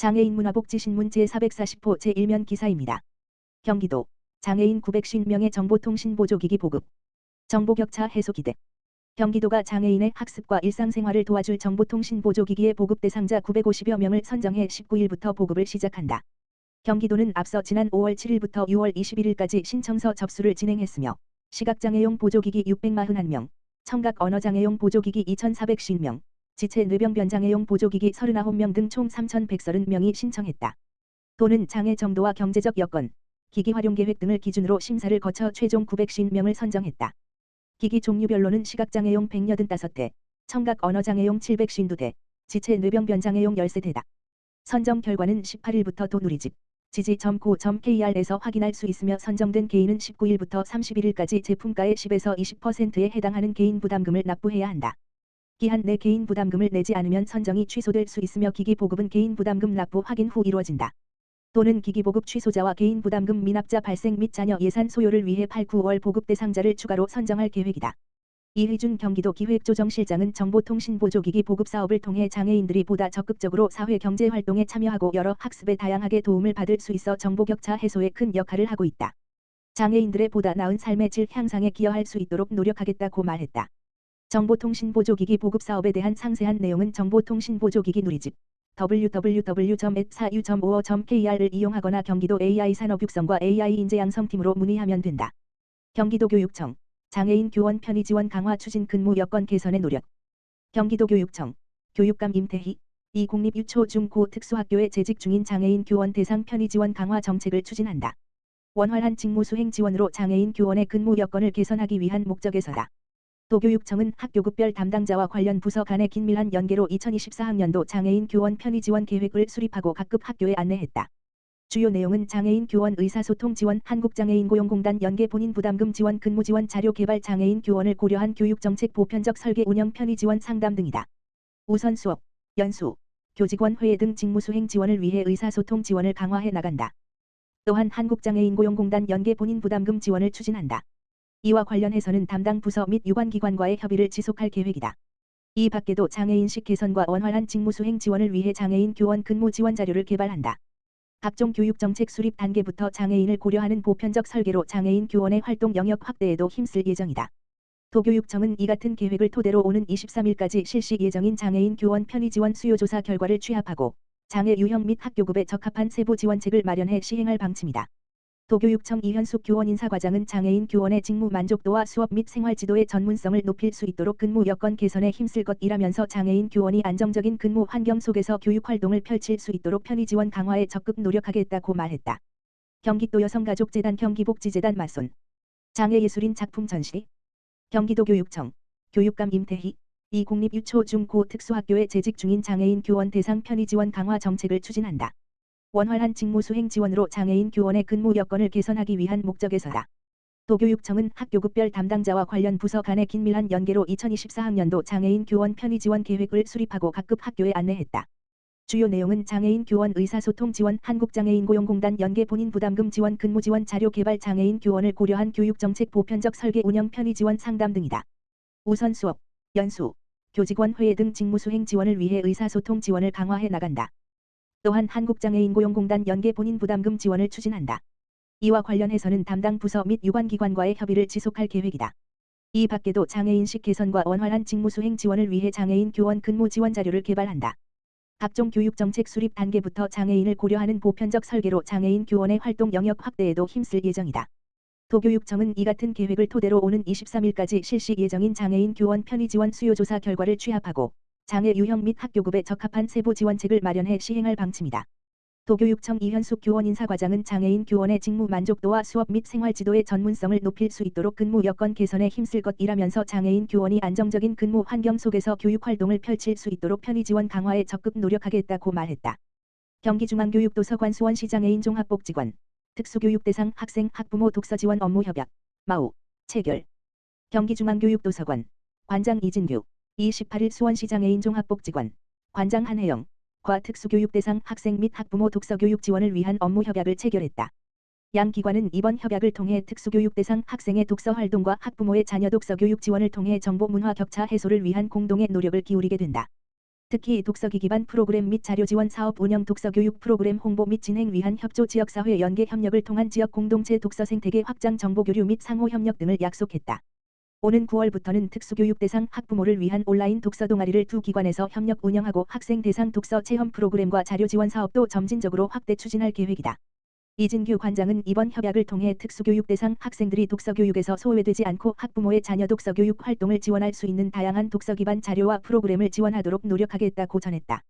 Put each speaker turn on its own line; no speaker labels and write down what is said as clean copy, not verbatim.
장애인 문화복지신문 제440호 제1면 기사입니다. 경기도 장애인 950명의 정보통신보조기기 보급. 정보격차 해소 기대. 경기도가 장애인의 학습과 일상생활을 도와줄 정보통신보조기기의 보급 대상자 950여 명을 선정해 19일부터 보급을 시작한다. 경기도는 앞서 지난 5월 7일부터 6월 21일까지 신청서 접수를 진행했으며 시각장애용 보조기기 641명, 청각 언어장애용 보조기기 2,450명, 지체 뇌병변장애용 보조기기 39명 등 총 3,130명이 신청했다. 도는 장애 정도와 경제적 여건, 기기 활용 계획 등을 기준으로 심사를 거쳐 최종 950명을 선정했다. 기기 종류별로는 시각장애용 185대, 청각 언어장애용 752대, 지체 뇌병변장애용 13대다. 선정 결과는 18일부터 도 누리집, 지지.go.kr에서 확인할 수 있으며 선정된 개인은 19일부터 31일까지 제품가의 10에서 20%에 해당하는 개인 부담금을 납부해야 한다. 기한 내 개인 부담금을 내지 않으면 선정이 취소될 수 있으며 기기 보급은 개인 부담금 납부 확인 후 이루어진다. 또는 기기 보급 취소자와 개인 부담금 미납자 발생 및 자녀 예산 소요를 위해 8, 9월 보급 대상자를 추가로 선정할 계획이다. 이휘준 경기도 기획조정실장은 정보통신보조기기 보급 사업을 통해 장애인들이 보다 적극적으로 사회 경제 활동에 참여하고 여러 학습에 다양하게 도움을 받을 수 있어 정보격차 해소에 큰 역할을 하고 있다. 장애인들의 보다 나은 삶의 질 향상에 기여할 수 있도록 노력하겠다고 말했다. 정보통신보조기기 보급 사업에 대한 상세한 내용은 정보통신보조기기 누리집 www.4u.5.kr을 이용하거나 경기도 AI산업육성과 AI인재양성팀으로 문의하면 된다. 경기도 교육청 장애인 교원 편의 지원 강화 추진 근무 여건 개선의 노력. 경기도 교육청 교육감 임태희 이 공립 유초 중 고 특수학교에 재직 중인 장애인 교원 대상 편의 지원 강화 정책을 추진한다. 원활한 직무 수행 지원으로 장애인 교원의 근무 여건을 개선하기 위한 목적에서다. 도교육청은 학교급별 담당자와 관련 부서 간의 긴밀한 연계로 2024학년도 장애인 교원 편의 지원 계획을 수립하고 각급 학교에 안내했다. 주요 내용은 장애인 교원 의사소통 지원, 한국장애인고용공단 연계 본인 부담금 지원, 근무 지원, 자료 개발, 장애인 교원을 고려한 교육정책 보편적 설계 운영 편의 지원 상담 등이다. 우선 수업, 연수, 교직원 회의 등 직무수행 지원을 위해 의사소통 지원을 강화해 나간다. 또한 한국장애인고용공단 연계 본인 부담금 지원을 추진한다. 이와 관련해서는 담당 부서 및 유관기관과의 협의를 지속할 계획이다. 이 밖에도 장애인식 개선과 원활한 직무수행 지원을 위해 장애인 교원 근무 지원 자료를 개발한다. 각종 교육정책 수립 단계부터 장애인을 고려하는 보편적 설계로 장애인 교원의 활동 영역 확대에도 힘쓸 예정이다. 도교육청은 이 같은 계획을 토대로 오는 23일까지 실시 예정인 장애인 교원 편의 지원 수요조사 결과를 취합하고 장애 유형 및 학교급에 적합한 세부 지원책을 마련해 시행할 방침이다. 도교육청 이현숙 교원 인사과장은 장애인 교원의 직무 만족도와 수업 및 생활 지도의 전문성을 높일 수 있도록 근무 여건 개선에 힘쓸 것이라면서 장애인 교원이 안정적인 근무 환경 속에서 교육 활동을 펼칠 수 있도록 편의 지원 강화에 적극 노력하겠다고 말했다. 경기도 여성가족재단 경기복지재단 마손 장애예술인 작품 전시. 경기도 교육청 교육감 임태희 이 공립 유초 중 고 특수학교에 재직 중인 장애인 교원 대상 편의 지원 강화 정책을 추진한다. 원활한 직무 수행 지원으로 장애인 교원의 근무 여건을 개선하기 위한 목적에서다. 도교육청은 학교급별 담당자와 관련 부서 간의 긴밀한 연계로 2024학년도 장애인 교원 편의 지원 계획을 수립하고 각급 학교에 안내했다. 주요 내용은 장애인 교원 의사소통 지원, 한국장애인고용공단 연계 본인 부담금 지원, 근무 지원, 자료 개발, 장애인 교원을 고려한 교육정책 보편적 설계 운영 편의 지원 상담 등이다. 우선 수업, 연수, 교직원 회의 등 직무수행 지원을 위해 의사소통 지원을 강화해 나간다. 또한 한국장애인고용공단 연계 본인 부담금 지원을 추진한다. 이와 관련해서는 담당 부서 및 유관기관과의 협의를 지속할 계획이다. 이 밖에도 장애인식 개선과 원활한 직무수행 지원을 위해 장애인 교원 근무 지원 자료를 개발한다. 각종 교육정책 수립 단계부터 장애인을 고려하는 보편적 설계로 장애인 교원의 활동 영역 확대에도 힘쓸 예정이다. 도교육청은 이 같은 계획을 토대로 오는 23일까지 실시 예정인 장애인 교원 편의 지원 수요조사 결과를 취합하고 장애 유형 및 학교급에 적합한 세부 지원책을 마련해 시행할 방침이다. 도교육청 이현숙 교원 인사과장은 장애인 교원의 직무 만족도와 수업 및 생활 지도의 전문성을 높일 수 있도록 근무 여건 개선에 힘쓸 것이라면서 장애인 교원이 안정적인 근무 환경 속에서 교육 활동을 펼칠 수 있도록 편의 지원 강화에 적극 노력하겠다고 말했다. 경기중앙교육도서관 수원시장애인 종합복지관 특수교육 대상 학생 학부모 독서 지원 업무 협약 마우 체결. 경기중앙교육도서관 관장 이진규 28일 수원시장애인 종합복지관 관장 한혜영 과 특수교육 대상 학생 및 학부모 독서교육 지원을 위한 업무 협약을 체결했다. 양 기관은 이번 협약을 통해 특수교육 대상 학생의 독서 활동과 학부모의 자녀 독서교육 지원을 통해 정보 문화 격차 해소를 위한 공동의 노력을 기울이게 된다. 특히 독서기 기반 프로그램 및 자료 지원 사업 운영, 독서교육 프로그램 홍보 및 진행 위한 협조, 지역사회 연계 협력을 통한 지역 공동체 독서 생태계 확장, 정보 교류 및 상호 협력 등을 약속했다. 오는 9월부터는 특수교육 대상 학부모를 위한 온라인 독서 동아리를 두 기관에서 협력 운영하고 학생 대상 독서 체험 프로그램과 자료 지원 사업도 점진적으로 확대 추진할 계획이다. 이진규 관장은 이번 협약을 통해 특수교육 대상 학생들이 독서교육에서 소외되지 않고 학부모의 자녀 독서교육 활동을 지원할 수 있는 다양한 독서 기반 자료와 프로그램을 지원하도록 노력하겠다고 전했다.